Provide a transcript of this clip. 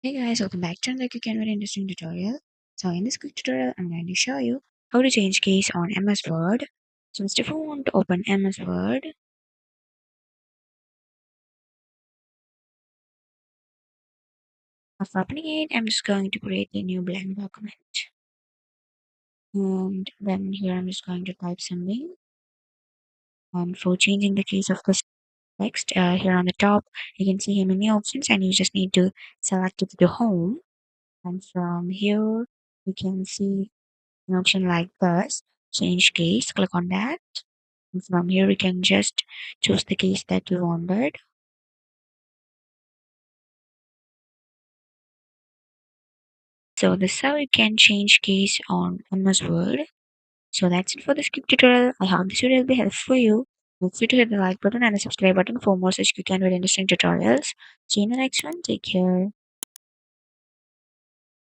Hey guys, welcome back to another quick and very interesting tutorial. So in this quick tutorial, I'm going to show you how to change keys on MS Word. So first if you want to open MS Word, after opening it, I'm just going to create a new blank document. And then here I'm just going to type something. And for changing the keys of this text, here on the top, you can see many options and you just need to select it to home. And from here, you can see an option like this, change keys, click on that. And from here, we can just choose the keys that you wanted. So this is how you can change keys on MS Word. So that's it for this quick tutorial. I hope this video will be helpful for you. Make sure to hit the like button and the subscribe button for more such quick and very interesting tutorials. See you in the next one. Take care.